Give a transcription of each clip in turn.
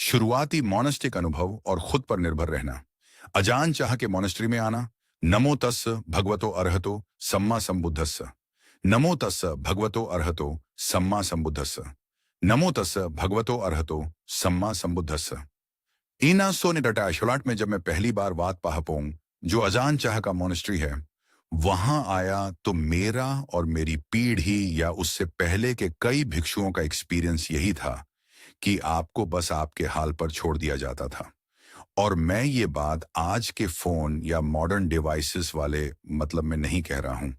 शुरुआती मोनेस्टिक अनुभव और खुद पर निर्भर रहना। अजान चाह के मोनेस्ट्री में आना। नमो तस्स भगवतो अर्हतो सम्मा संबुद्धस्स। नमो तस्स भगवतो अर्हतो सम्मा संबुद्धस्स। नमो तस्स भगवतो अर्हतो सम्मा संबुद्धस्स। ईना सोने डटा शुलाट में जब मैं पहली बार वात पाहपोंग, जो अजान चाह का मोनेस्ट्री है, वहां आया तो मेरा और मेरी पीढ़ी या उससे पहले के कई भिक्षुओं का एक्सपीरियंस यही था कि आपको बस आपके हाल पर छोड़ दिया जाता था। और मैं ये बात आज के फोन या मॉडर्न डिवाइसेस वाले मतलब में नहीं कह रहा हूं।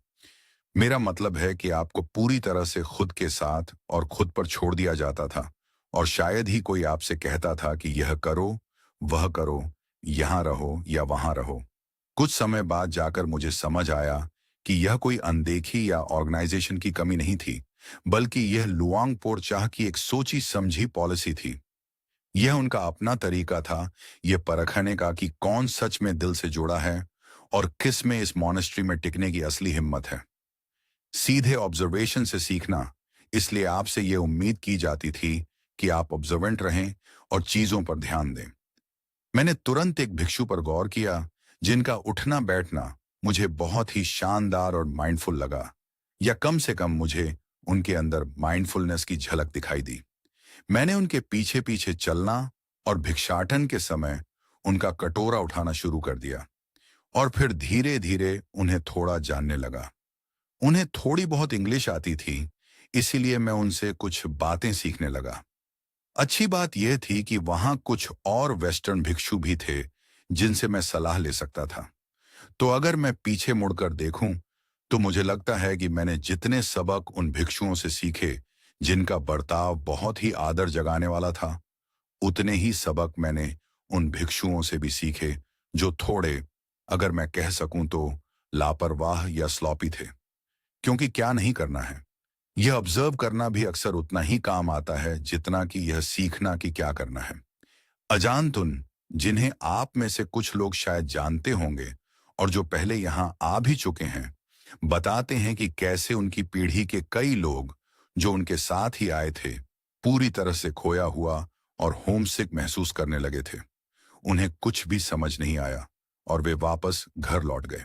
मेरा मतलब है कि आपको पूरी तरह से खुद के साथ और खुद पर छोड़ दिया जाता था, और शायद ही कोई आपसे कहता था कि यह करो, वह करो, यहां रहो या वहां रहो। कुछ समय बाद जाकर मुझे समझ आया कि यह कोई अनदेखी या ऑर्गेनाइजेशन की कमी नहीं थी, बल्कि यह लुआंग पोरचाह की एक सोची समझी पॉलिसी थी। यह उनका अपना तरीका था यह परखने का कि कौन सच में दिल से जुड़ा है और किस में इस मॉनेस्ट्री में टिकने की असली हिम्मत है। सीधे ऑब्जर्वेशन से सीखना, इसलिए आपसे यह उम्मीद की जाती थी कि आप ऑब्जर्वेंट रहें और चीजों पर ध्यान दें। मैंने तुरंत एक भिक्षु पर गौर किया जिनका उठना बैठना मुझे बहुत ही शानदार और माइंडफुल लगा, या कम से कम मुझे उनके अंदर माइंडफुलनेस की झलक दिखाई दी। मैंने उनके पीछे पीछे चलना और भिक्षाटन के समय उनका कटोरा उठाना शुरू कर दिया, और फिर धीरे धीरे उन्हें थोड़ा जानने लगा। उन्हें थोड़ी बहुत इंग्लिश आती थी, इसीलिए मैं उनसे कुछ बातें सीखने लगा। अच्छी बात यह थी कि वहां कुछ और वेस्टर्न भिक्षु भी थे जिनसे मैं सलाह ले सकता था। तो अगर मैं पीछे मुड़कर देखूं, तो मुझे लगता है कि मैंने जितने सबक उन भिक्षुओं से सीखे जिनका बर्ताव बहुत ही आदर जगाने वाला था, उतने ही सबक मैंने उन भिक्षुओं से भी सीखे जो थोड़े, अगर मैं कह सकूं तो, लापरवाह या स्लॉपी थे। क्योंकि क्या नहीं करना है, यह ऑब्जर्व करना भी अक्सर उतना ही काम आता है जितना कि यह सीखना कि क्या करना है। अजानतुन, जिन्हें आप में से कुछ लोग शायद जानते होंगे और जो पहले यहां आ भी चुके हैं, बताते हैं कि कैसे उनकी पीढ़ी के कई लोग जो उनके साथ ही आए थे पूरी तरह से खोया हुआ और होमसिक महसूस करने लगे थे। उन्हें कुछ भी समझ नहीं आया और वे वापस घर लौट गए।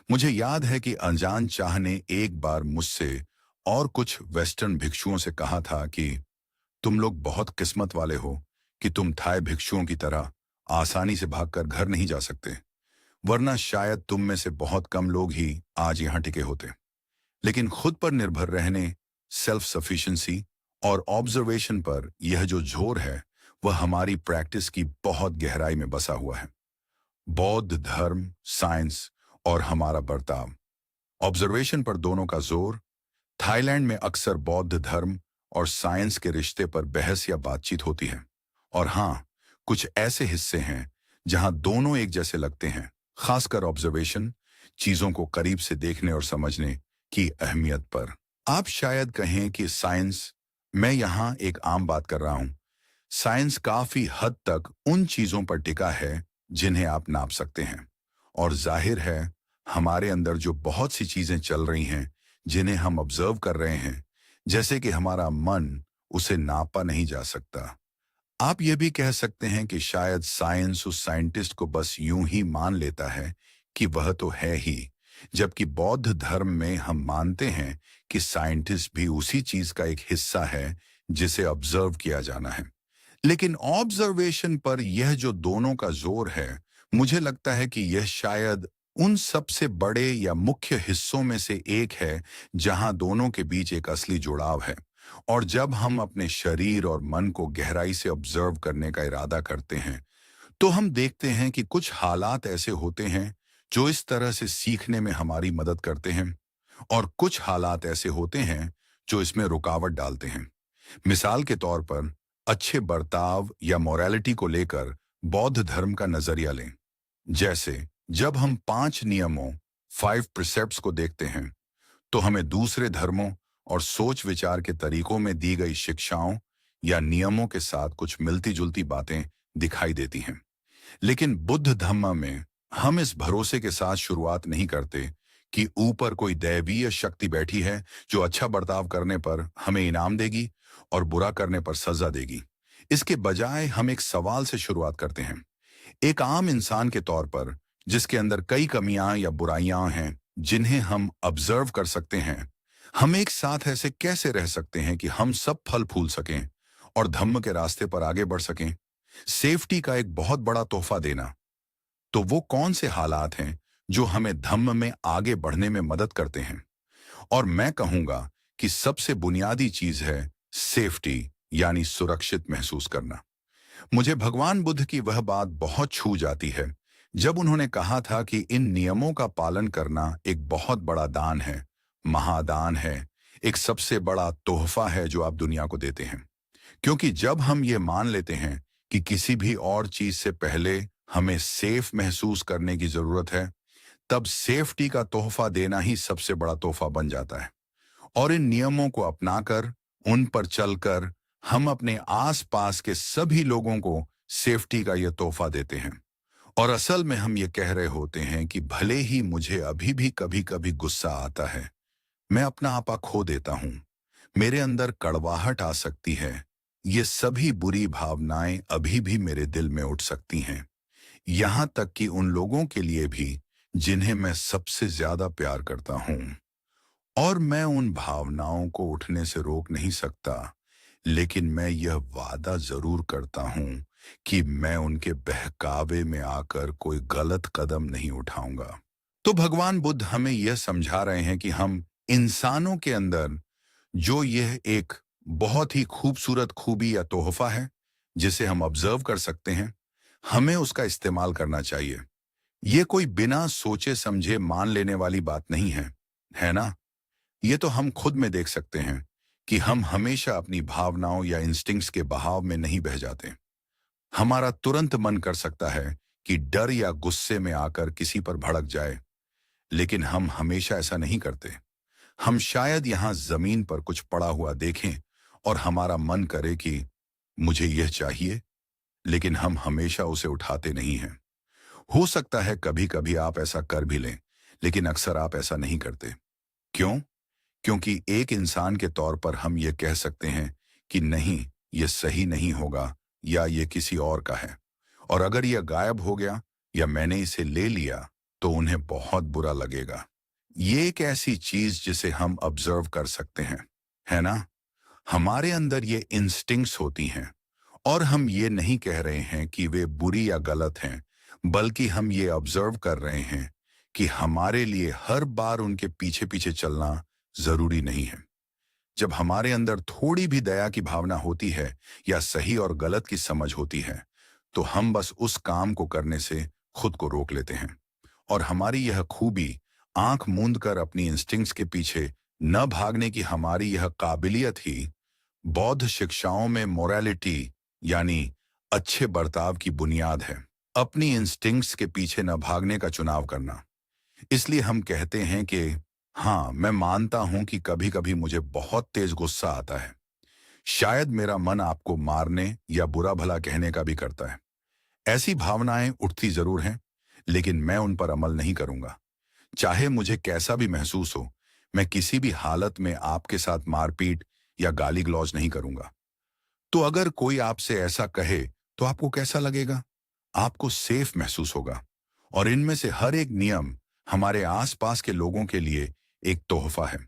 मुझे याद है कि अनजान चाह ने एक बार मुझसे और कुछ वेस्टर्न भिक्षुओं से कहा था कि तुम लोग बहुत किस्मत वाले हो कि तुम थाई भिक्षुओं की तरह आसानी से भागकर घर नहीं जा सकते, वरना शायद तुम में से बहुत कम लोग ही आज यहां टिके होते। लेकिन खुद पर निर्भर रहने, सेल्फ सफिशिएंसी और ऑब्जर्वेशन पर यह जो जोर है, वह हमारी प्रैक्टिस की बहुत गहराई में बसा हुआ है। बौद्ध धर्म, साइंस और हमारा बर्ताव, ऑब्जर्वेशन पर दोनों का जोर। थाईलैंड में अक्सर बौद्ध धर्म और साइंस के रिश्ते पर बहस या बातचीत होती है, और हाँ, कुछ ऐसे हिस्से हैं जहां दोनों एक जैसे लगते हैं, खासकर ऑब्जर्वेशन, चीजों को करीब से देखने और समझने की अहमियत पर। आप शायद कहें कि साइंस, मैं यहां एक आम बात कर रहा हूं। साइंस काफी हद तक उन चीजों पर टिका है जिन्हें आप नाप सकते हैं, और जाहिर है हमारे अंदर जो बहुत सी चीजें चल रही हैं जिन्हें हम ऑब्जर्व कर रहे हैं, जैसे कि हमारा मन, उसे नापा नहीं जा सकता। आप ये भी कह सकते हैं कि शायद साइंस उस साइंटिस्ट को बस यूं ही मान लेता है कि वह तो है ही, जबकि बौद्ध धर्म में हम मानते हैं कि साइंटिस्ट भी उसी चीज का एक हिस्सा है जिसे ऑब्जर्व किया जाना है। लेकिन ऑब्जर्वेशन पर यह जो दोनों का जोर है, मुझे लगता है कि यह शायद उन सबसे बड़े या मुख्य हिस्सों में से एक है जहां दोनों के बीच एक असली जुड़ाव है। और जब हम अपने शरीर और मन को गहराई से ऑब्जर्व करने का इरादा करते हैं, तो हम देखते हैं कि कुछ हालात ऐसे होते हैं जो इस तरह से सीखने में हमारी मदद करते हैं, और कुछ हालात ऐसे होते हैं जो इसमें रुकावट डालते हैं। मिसाल के तौर पर, अच्छे बर्ताव या मोरालिटी को लेकर बौद्ध धर्म का नजरिया लें। जैसे जब हम 5 नियमों, 5 प्रिसेप्ट्स को देखते हैं, तो हमें दूसरे धर्मों और सोच विचार के तरीकों में दी गई शिक्षाओं या नियमों के साथ कुछ मिलती जुलती बातें दिखाई देती हैं। लेकिन बुद्ध धम्म में हम इस भरोसे के साथ शुरुआत नहीं करते कि ऊपर कोई दैवीय शक्ति बैठी है जो अच्छा बर्ताव करने पर हमें इनाम देगी और बुरा करने पर सजा देगी। इसके बजाय हम एक सवाल से शुरुआत करते हैं। एक आम इंसान के तौर पर, जिसके अंदर कई कमियां या बुराइयां हैं जिन्हें हम ऑब्जर्व कर सकते हैं, हम एक साथ ऐसे कैसे रह सकते हैं कि हम सब फल फूल सकें और धम्म के रास्ते पर आगे बढ़ सकें? सेफ्टी का एक बहुत बड़ा तोहफा देना। तो वो कौन से हालात हैं जो हमें धम्म में आगे बढ़ने में मदद करते हैं? और मैं कहूंगा कि सबसे बुनियादी चीज है सेफ्टी, यानी सुरक्षित महसूस करना। मुझे भगवान बुद्ध की वह बात बहुत छू जाती है जब उन्होंने कहा था कि इन नियमों का पालन करना एक बहुत बड़ा दान है, महादान है, एक सबसे बड़ा तोहफा है जो आप दुनिया को देते हैं। क्योंकि जब हम ये मान लेते हैं कि किसी भी और चीज से पहले हमें सेफ महसूस करने की जरूरत है, तब सेफ्टी का तोहफा देना ही सबसे बड़ा तोहफा बन जाता है। और इन नियमों को अपनाकर, उन पर चलकर, हम अपने आसपास के सभी लोगों को सेफ्टी का यह तोहफा देते हैं। और असल में हम ये कह रहे होते हैं कि भले ही मुझे अभी भी कभी कभी गुस्सा आता है, मैं अपना आपा खो देता हूं, मेरे अंदर कड़वाहट आ सकती है, ये सभी बुरी भावनाएं अभी भी मेरे दिल में उठ सकती हैं, यहां तक कि उन लोगों के लिए भी जिन्हें मैं सबसे ज्यादा प्यार करता हूं। और मैं उन भावनाओं को उठने से रोक नहीं सकता, लेकिन मैं यह वादा जरूर करता हूं कि मैं उनके बहकावे में आकर कोई गलत कदम नहीं उठाऊंगा। तो भगवान बुद्ध हमें यह समझा रहे हैं कि हम इंसानों के अंदर जो यह एक बहुत ही खूबसूरत खूबी या तोहफा है जिसे हम ऑब्जर्व कर सकते हैं, हमें उसका इस्तेमाल करना चाहिए। ये कोई बिना सोचे समझे मान लेने वाली बात नहीं है ना? ये तो हम खुद में देख सकते हैं कि हम हमेशा अपनी भावनाओं या इंस्टिंक्ट्स के बहाव में नहीं बह जाते। हमारा तुरंत मन कर सकता है कि डर या गुस्से में आकर किसी पर भड़क जाए, लेकिन हम हमेशा ऐसा नहीं करते। हम शायद यहाँ जमीन पर कुछ पड़ा हुआ देखें और हमारा मन करे कि मुझे यह चाहिए, लेकिन हम हमेशा उसे उठाते नहीं हैं। हो सकता है कभी कभी आप ऐसा कर भी लें, लेकिन अक्सर आप ऐसा नहीं करते। क्यों? क्योंकि एक इंसान के तौर पर हम ये कह सकते हैं कि नहीं, ये सही नहीं होगा, या ये किसी और का है। और अगर यह गायब हो गया या मैंने इसे ले लिया तो उन्हें बहुत बुरा लगेगा। ये एक ऐसी चीज जिसे हम ऑब्जर्व कर सकते हैं, है ना? हमारे अंदर ये इंस्टिंक्ट्स होती हैं, और हम ये नहीं कह रहे हैं कि वे बुरी या गलत हैं, बल्कि हम ये ऑब्जर्व कर रहे हैं कि हमारे लिए हर बार उनके पीछे पीछे चलना जरूरी नहीं है। जब हमारे अंदर थोड़ी भी दया की भावना होती है या सही और गलत की समझ होती है, तो हम बस उस काम को करने से खुद को रोक लेते हैं। और हमारी यह खूबी, आंख मूंद कर अपनी इंस्टिंक्ट्स के पीछे न भागने की हमारी यह काबिलियत ही बौद्ध शिक्षाओं में मोरालिटी, यानी अच्छे बर्ताव की बुनियाद है। अपनी इंस्टिंक्ट्स के पीछे न भागने का चुनाव करना। इसलिए हम कहते हैं कि हाँ, मैं मानता हूं कि कभी कभी मुझे बहुत तेज गुस्सा आता है। शायद मेरा मन आपको मारने या बुरा भला कहने का भी करता है। ऐसी भावनाएं उठती जरूर हैं, लेकिन मैं उन पर अमल नहीं करूंगा। चाहे मुझे कैसा भी महसूस हो, मैं किसी भी हालत में आपके साथ मारपीट या गाली गलौज नहीं करूंगा। तो अगर कोई आपसे ऐसा कहे तो आपको कैसा लगेगा? आपको सेफ महसूस होगा। और इनमें से हर एक नियम हमारे आसपास के लोगों के लिए एक तोहफा है।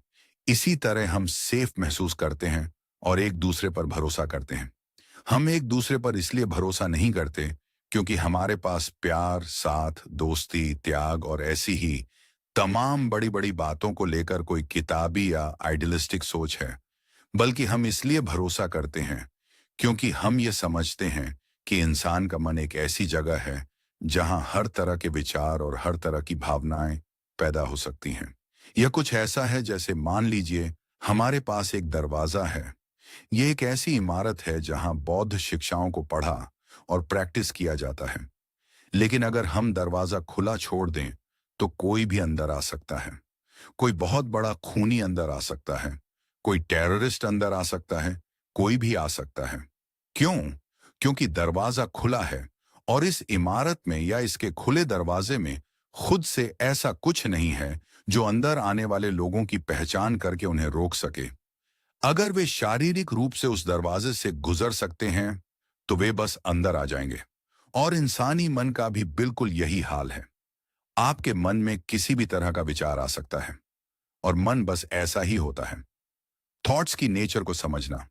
इसी तरह हम सेफ महसूस करते हैं और एक दूसरे पर भरोसा करते हैं। हम एक दूसरे पर इसलिए भरोसा नहीं करते क्योंकि हमारे पास प्यार, साथ, दोस्ती, त्याग और ऐसी ही तमाम बड़ी बड़ी बातों को लेकर कोई किताबी या आइडियलिस्टिक सोच है, बल्कि हम इसलिए भरोसा करते हैं क्योंकि हम ये समझते हैं कि इंसान का मन एक ऐसी जगह है जहां हर तरह के विचार और हर तरह की भावनाएं पैदा हो सकती हैं। यह कुछ ऐसा है जैसे मान लीजिए हमारे पास एक दरवाजा है। ये एक ऐसी इमारत है जहां बौद्ध शिक्षाओं को पढ़ा और प्रैक्टिस किया जाता है। लेकिन अगर हम दरवाजा खुला छोड़ दें तो कोई भी अंदर आ सकता है। कोई बहुत बड़ा खूनी अंदर आ सकता है, कोई टेररिस्ट अंदर आ सकता है, कोई भी आ सकता है। क्यों? क्योंकि दरवाजा खुला है और इस इमारत में या इसके खुले दरवाजे में खुद से ऐसा कुछ नहीं है जो अंदर आने वाले लोगों की पहचान करके उन्हें रोक सके। अगर वे शारीरिक रूप से उस दरवाजे से गुजर सकते हैं तो वे बस अंदर आ जाएंगे। और इंसानी मन का भी बिल्कुल यही हाल है। आपके मन में किसी भी तरह का विचार आ सकता है और मन बस ऐसा ही होता है। थॉट्स की नेचर को समझना,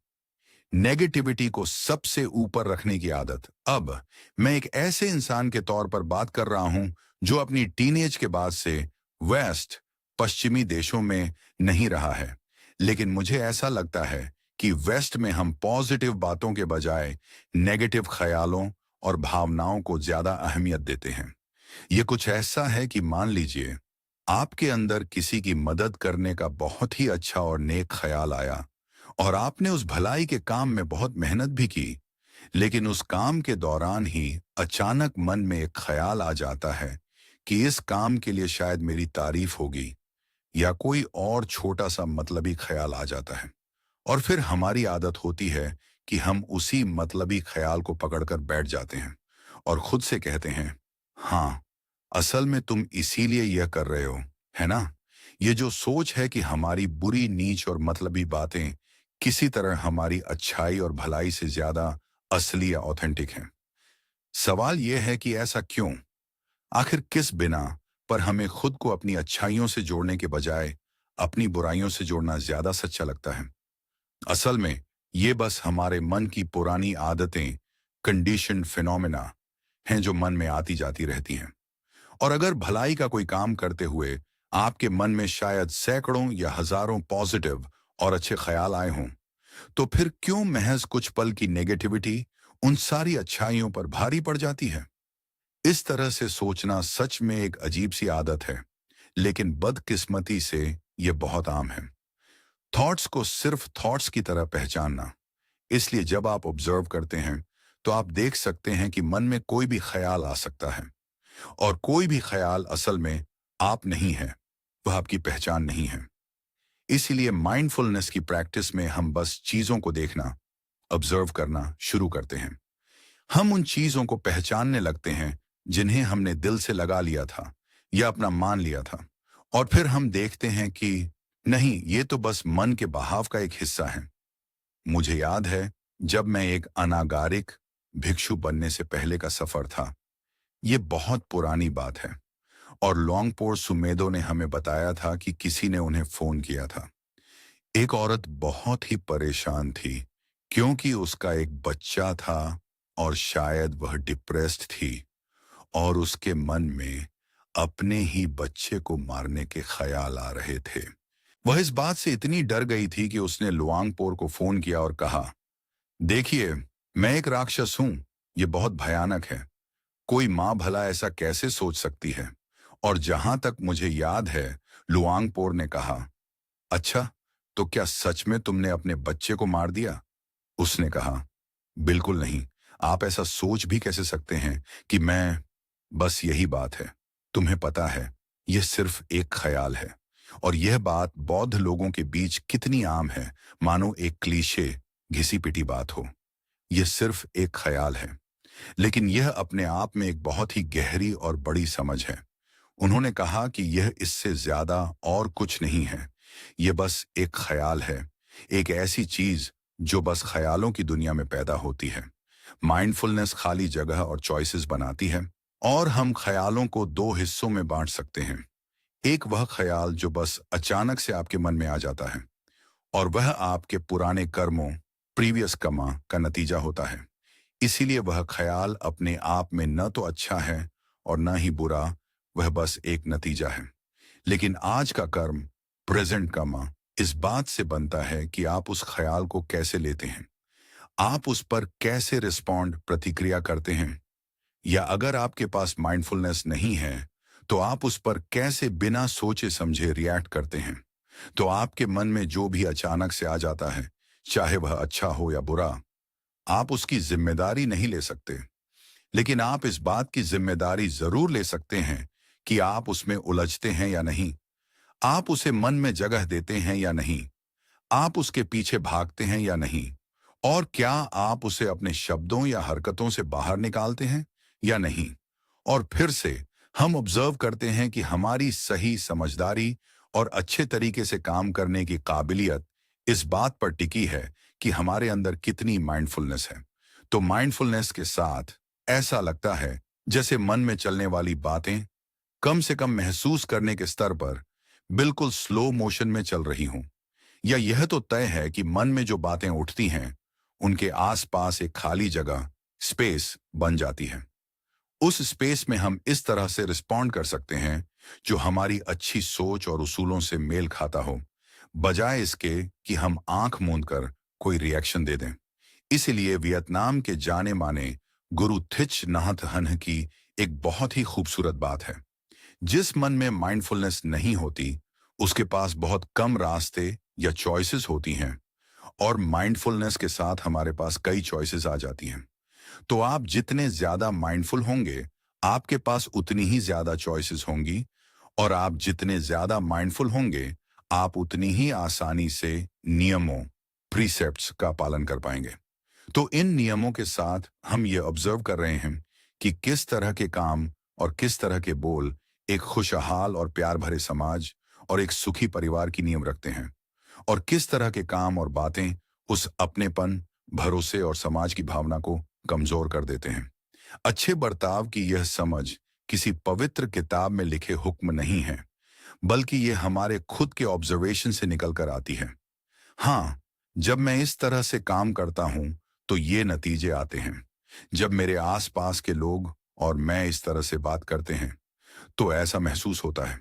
नेगेटिविटी को सबसे ऊपर रखने की आदत। अब मैं एक ऐसे इंसान के तौर पर बात कर रहा हूं जो अपनी टीनेज के बाद से वेस्ट पश्चिमी देशों में नहीं रहा है। लेकिन मुझे ऐसा लगता है कि वेस्ट में हम पॉजिटिव बातों के बजाय नेगेटिव ख्यालों और भावनाओं को ज्यादा अहमियत देते हैं। ये कुछ ऐसा है कि मान लीजिए आपके अंदर किसी की मदद करने का बहुत ही अच्छा और नेक ख्याल आया और आपने उस भलाई के काम में बहुत मेहनत भी की, लेकिन उस काम के दौरान ही अचानक मन में एक ख्याल आ जाता है कि इस काम के लिए शायद मेरी तारीफ होगी, या कोई और छोटा सा मतलबी ख्याल आ जाता है। और फिर हमारी आदत होती है कि हम उसी मतलबी ख्याल को पकड़कर बैठ जाते हैं और खुद से कहते हैं, हाँ, असल में तुम इसीलिए यह कर रहे हो, है ना? ये जो सोच है कि हमारी बुरी नीच और मतलबी बातें किसी तरह हमारी अच्छाई और भलाई से ज्यादा असली या ऑथेंटिक हैं। सवाल यह है कि ऐसा क्यों? आखिर किस बिना पर हमें खुद को अपनी अच्छाइयों से जोड़ने के बजाय अपनी बुराइयों से जोड़ना ज्यादा सच्चा लगता है? असल में ये बस हमारे मन की पुरानी आदतें, कंडीशन्ड फिनोमेना हैं जो मन में आती जाती रहती हैं। और अगर भलाई का कोई काम करते हुए आपके मन में शायद सैकड़ों या हजारों पॉजिटिव और अच्छे ख्याल आए हों, तो फिर क्यों महज कुछ पल की नेगेटिविटी उन सारी अच्छाइयों पर भारी पड़ जाती है? इस तरह से सोचना सच में एक अजीब सी आदत है, लेकिन बदकिस्मती से यह बहुत आम है। थॉट्स को सिर्फ थॉट्स की तरह पहचानना। इसलिए जब आप ऑब्जर्व करते हैं तो आप देख सकते हैं कि मन में कोई भी ख्याल आ सकता है, और कोई भी ख्याल असल में आप नहीं है, वह आपकी पहचान नहीं है। इसीलिए माइंडफुलनेस की प्रैक्टिस में हम बस चीजों को देखना, ऑब्जर्व करना शुरू करते हैं। हम उन चीजों को पहचानने लगते हैं जिन्हें हमने दिल से लगा लिया था या अपना मान लिया था, और फिर हम देखते हैं कि नहीं, ये तो बस मन के बहाव का एक हिस्सा है। मुझे याद है जब मैं एक अनागारिक भिक्षु बनने से पहले का सफर था। ये बहुत पुरानी बात है, और लॉन्गपोर सुमेदो ने हमें बताया था कि किसी ने उन्हें फोन किया था। एक औरत बहुत ही परेशान थी क्योंकि उसका एक बच्चा था और शायद वह डिप्रेस्ड थी, और उसके मन में अपने ही बच्चे को मारने के ख्याल आ रहे थे। वह इस बात से इतनी डर गई थी कि उसने लुआंगपोर को फोन किया और कहा, देखिए, मैं एक राक्षस हूं, ये बहुत भयानक है। कोई माँ भला ऐसा कैसे सोच सकती है? और जहां तक मुझे याद है, लुआंगपोर ने कहा, अच्छा, तो क्या सच में तुमने अपने बच्चे को मार दिया? उसने कहा, बिल्कुल नहीं। आप ऐसा सोच भी कैसे सकते हैं कि मैं... बस यही बात है। तुम्हें पता है, यह सिर्फ एक ख्याल है, और यह बात बौद्ध लोगों के बीच कितनी आम है, मानो एक क्लीशे, घिसी पिटी बात हो। यह सिर्फ एक ख्याल है, लेकिन यह अपने आप में एक बहुत ही गहरी और बड़ी समझ है। उन्होंने कहा कि यह इससे ज्यादा और कुछ नहीं है। यह बस एक ख्याल है, एक ऐसी चीज जो बस ख्यालों की दुनिया में पैदा होती है। माइंडफुलनेस खाली जगह और चॉइसेस बनाती है, और हम ख्यालों को दो हिस्सों में बांट सकते हैं। एक वह ख्याल जो बस अचानक से आपके मन में आ जाता है, और वह आपके पुराने कर्मों, प्रीवियस कर्मा का नतीजा होता है। इसीलिए वह ख्याल अपने आप में न तो अच्छा है और न ही बुरा, वह बस एक नतीजा है। लेकिन आज का कर्म, प्रेजेंट कर्मा, इस बात से बनता है कि आप उस ख्याल को कैसे लेते हैं, आप उस पर कैसे रिस्पॉन्ड, प्रतिक्रिया करते हैं। या अगर आपके पास माइंडफुलनेस नहीं है, तो आप उस पर कैसे बिना सोचे समझे रिएक्ट करते हैं। तो आपके मन में जो भी अचानक से आ जाता है, चाहे वह अच्छा हो या बुरा, आप उसकी जिम्मेदारी नहीं ले सकते। लेकिन आप इस बात की जिम्मेदारी जरूर ले सकते हैं कि आप उसमें उलझते हैं या नहीं, आप उसे मन में जगह देते हैं या नहीं, आप उसके पीछे भागते हैं या नहीं, और क्या आप उसे अपने शब्दों या हरकतों से बाहर निकालते हैं या नहीं। और फिर से हम ऑब्जर्व करते हैं कि हमारी सही समझदारी और अच्छे तरीके से काम करने की काबिलियत इस बात पर टिकी है कि हमारे अंदर कितनी माइंडफुलनेस है। तो माइंडफुलनेस के साथ ऐसा लगता है जैसे मन में चलने वाली बातें कम से कम महसूस करने के स्तर पर बिल्कुल स्लो मोशन में चल रही हों। या यह तो तय है कि मन में जो बातें उठती हैं उनके आसपास एक खाली जगह, स्पेस बन जाती है। उस स्पेस में हम इस तरह से रिस्पॉन्ड कर सकते हैं जो हमारी अच्छी सोच और उसूलों से मेल खाता हो, बजाय इसके कि हम आंख मूंद कर कोई रिएक्शन दे दें। इसीलिए वियतनाम के जाने माने गुरु थिच नाथ हन की एक बहुत ही खूबसूरत बात है। जिस मन में माइंडफुलनेस नहीं होती उसके पास बहुत कम रास्ते या चॉइसेस होती हैं, और माइंडफुलनेस के साथ हमारे पास कई चॉइसेस आ जाती हैं। तो आप जितने ज्यादा माइंडफुल होंगे आपके पास उतनी ही ज्यादा चॉइसेस होंगी, और आप जितने ज्यादा माइंडफुल होंगे आप उतनी ही आसानी से नियमों, प्रीसेप्ट्स का पालन कर पाएंगे। तो इन नियमों के साथ हम ये ऑब्जर्व कर रहे हैं कि किस तरह के काम और किस तरह के बोल एक खुशहाल और प्यार भरे समाज और एक सुखी परिवार की नींव रखते हैं, और किस तरह के काम और बातें उस अपनेपन, भरोसे और समाज की भावना को कमजोर कर देते हैं। अच्छे बर्ताव की यह समझ किसी पवित्र किताब में लिखे हुक्म नहीं है, बल्कि ये हमारे खुद के ऑब्जर्वेशन से निकल कर आती है। हाँ, जब मैं इस तरह से काम करता हूं तो ये नतीजे आते हैं। जब मेरे आसपास के लोग और मैं इस तरह से बात करते हैं तो ऐसा महसूस होता है।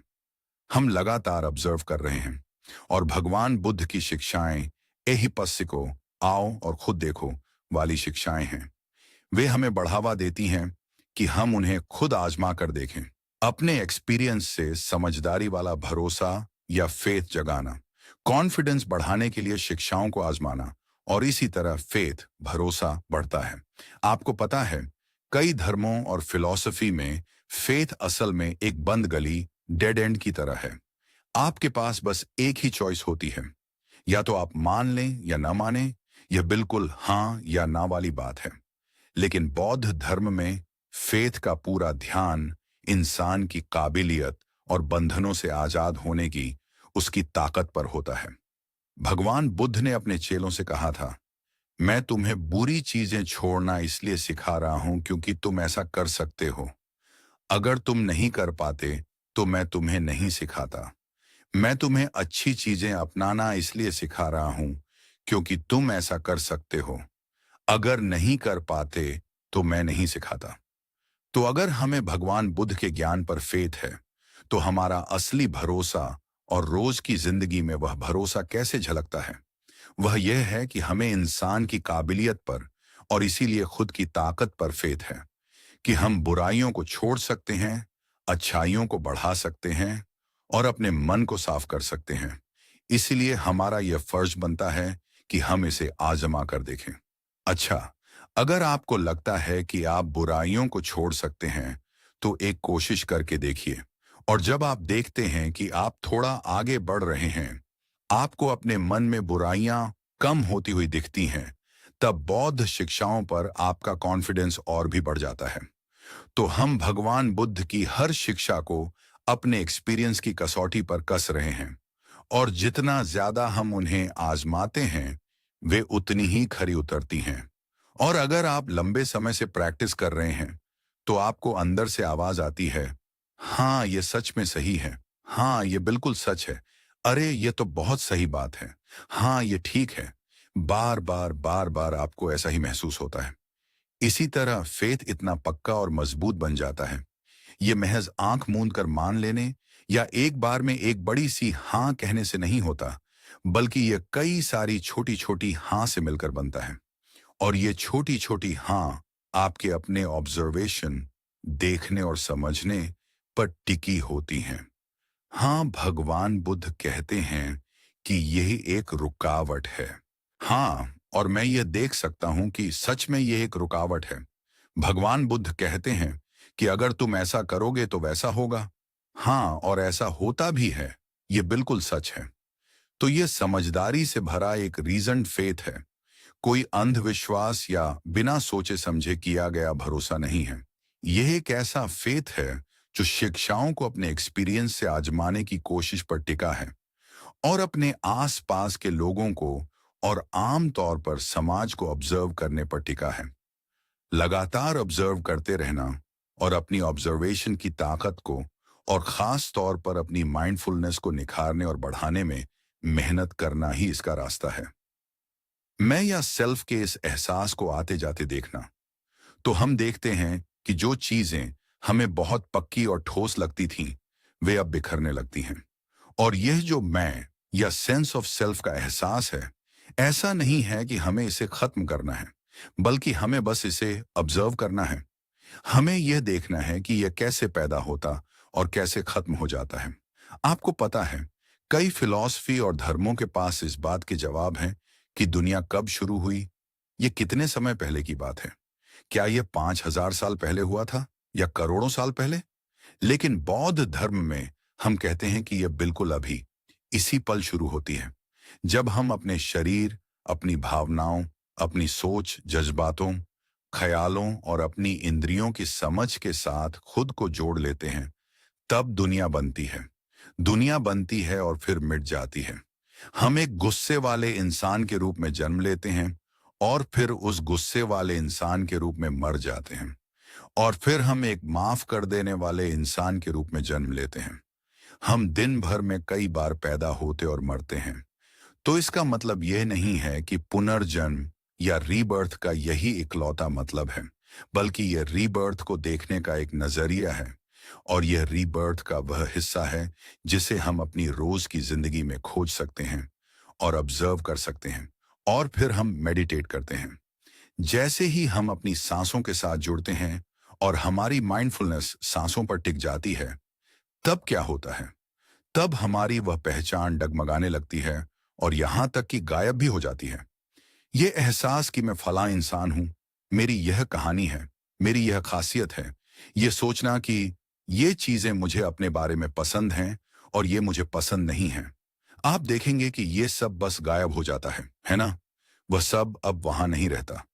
हम लगातार ऑब्जर्व कर रहे हैं, और भगवान बुद्ध की शिक्षाएं एहिपस्सिको, आओ और खुद देखो वाली शिक्षाएं हैं। वे हमें बढ़ावा देती हैं कि हम उन्हें खुद आजमा कर देखें। अपने एक्सपीरियंस से समझदारी वाला भरोसा या फेथ जगाना, कॉन्फिडेंस बढ़ाने के लिए शिक्षाओं को आजमाना, और इसी तरह फेथ, भरोसा बढ़ता है। आपको पता है, कई धर्मों और फिलॉसफी में फेथ असल में एक बंद गली, डेड एंड की तरह है। आपके पास बस एक ही चॉइस होती है, या तो आप मान लें या ना मानें। यह बिल्कुल हाँ या ना वाली बात है। लेकिन बौद्ध धर्म में फेथ का पूरा ध्यान इंसान की काबिलियत और बंधनों से आजाद होने की उसकी ताकत पर होता है। भगवान बुद्ध ने अपने चेलों से कहा था, मैं तुम्हें बुरी चीजें छोड़ना इसलिए सिखा रहा हूं क्योंकि तुम ऐसा कर सकते हो। अगर तुम नहीं कर पाते तो मैं तुम्हें नहीं सिखाता। मैं तुम्हें अच्छी चीजें अपनाना इसलिए सिखा रहा हूं क्योंकि तुम ऐसा कर सकते हो। अगर नहीं कर पाते तो मैं नहीं सिखाता। तो अगर हमें भगवान बुद्ध के ज्ञान पर फेथ है, तो हमारा असली भरोसा और रोज की जिंदगी में वह भरोसा कैसे झलकता है? वह यह है कि हमें इंसान की काबिलियत पर और इसीलिए खुद की ताकत पर फेथ है कि हम बुराइयों को छोड़ सकते हैं, अच्छाइयों को बढ़ा सकते हैं और अपने मन को साफ कर सकते हैं। इसलिए हमारा यह फर्ज बनता है कि हम इसे आजमा कर देखें। अच्छा, अगर आपको लगता है कि आप बुराइयों को छोड़ सकते हैं, तो एक कोशिश करके देखिए। और जब आप देखते हैं कि आप थोड़ा आगे बढ़ रहे हैं, आपको अपने मन में बुराइयां कम होती हुई दिखती हैं, तब बौद्ध शिक्षाओं पर आपका कॉन्फिडेंस और भी बढ़ जाता है। तो हम भगवान बुद्ध की हर शिक्षा को अपने एक्सपीरियंस की कसौटी पर कस रहे हैं, और जितना ज्यादा हम उन्हें आजमाते हैं वे उतनी ही खरी उतरती हैं। और अगर आप लंबे समय से प्रैक्टिस कर रहे हैं तो आपको अंदर से आवाज आती है, हाँ ये सच में सही है, हाँ ये बिल्कुल सच है, अरे ये तो बहुत सही बात है, हाँ ये ठीक है। बार बार बार बार आपको ऐसा ही महसूस होता है। इसी तरह फेथ इतना पक्का और मजबूत बन जाता है। ये महज आंख मूंद कर मान लेने या एक बार में एक बड़ी सी हाँ कहने से नहीं होता, बल्कि ये कई सारी छोटी छोटी हाँ से मिलकर बनता है। और ये छोटी छोटी हाँ आपके अपने ऑब्जर्वेशन, देखने और समझने पर टिकी होती हैं। हाँ, भगवान बुद्ध कहते हैं कि यही एक रुकावट है। हाँ, और मैं ये देख सकता हूं कि सच में ये एक रुकावट है। भगवान बुद्ध कहते हैं कि अगर तुम ऐसा करोगे तो वैसा होगा। हाँ, और ऐसा होता भी है। ये बिल्कुल सच है। तो ये समझदारी से भरा एक रीजन्ड फेथ है, कोई अंधविश्वास या बिना सोचे समझे किया गया भरोसा नहीं है। यह एक ऐसा फेथ है जो शिक्षाओं को अपने एक्सपीरियंस से आजमाने की कोशिश पर टिका है, और अपने आसपास के लोगों को और आम तौर पर समाज को ऑब्जर्व करने पर टिका है। लगातार ऑब्जर्व करते रहना और अपनी ऑब्जर्वेशन की ताकत को और खास तौर पर अपनी माइंडफुलनेस को निखारने और बढ़ाने में मेहनत करना ही इसका रास्ता है। मैं या सेल्फ के इस एहसास को आते जाते देखना, तो हम देखते हैं कि जो चीजें हमें बहुत पक्की और ठोस लगती थीं, वे अब बिखरने लगती हैं। और यह जो मैं या सेंस ऑफ सेल्फ का एहसास है, ऐसा नहीं है कि हमें इसे खत्म करना है, बल्कि हमें बस इसे ऑब्जर्व करना है। हमें यह देखना है कि यह कैसे पैदा होता और कैसे खत्म हो जाता है। आपको पता है, कई फिलॉसफी और धर्मों के पास इस बात के जवाब हैं कि दुनिया कब शुरू हुई, ये कितने समय पहले की बात है। क्या यह 5,000 साल पहले हुआ था या करोड़ों साल पहले? लेकिन बौद्ध धर्म में हम कहते हैं कि यह बिल्कुल अभी, इसी पल शुरू होती है, जब हम अपने शरीर, अपनी भावनाओं, अपनी सोच, जज्बातों, ख्यालों और अपनी इंद्रियों की समझ के साथ खुद को जोड़ लेते हैं। तब दुनिया बनती है। दुनिया बनती है और फिर मिट जाती है। हम एक गुस्से वाले इंसान के रूप में जन्म लेते हैं और फिर उस गुस्से वाले इंसान के रूप में मर जाते हैं, और फिर हम एक माफ कर देने वाले इंसान के रूप में जन्म लेते हैं। हम दिन भर में कई बार पैदा होते और मरते हैं। तो इसका मतलब यह नहीं है कि पुनर्जन्म या रीबर्थ का यही इकलौता मतलब है, बल्कि यह रीबर्थ को देखने का एक नजरिया है। और यह रीबर्थ का वह हिस्सा है जिसे हम अपनी रोज की जिंदगी में खोज सकते हैं और ऑब्जर्व कर सकते हैं, और फिर हम मेडिटेट करते हैं। जैसे ही हम अपनी सांसों के साथ जुड़ते हैं और हमारी माइंडफुलनेस सांसों पर टिक जाती है, तब क्या होता है? तब हमारी वह पहचान डगमगाने लगती है और यहां तक कि गायब भी हो जाती है। ये एहसास कि मैं फला इंसान हूं, मेरी यह कहानी है, मेरी यह खासियत है, ये सोचना कि ये चीजें मुझे अपने बारे में पसंद हैं और ये मुझे पसंद नहीं हैं, आप देखेंगे कि ये सब बस गायब हो जाता है ना? वह सब अब वहां नहीं रहता।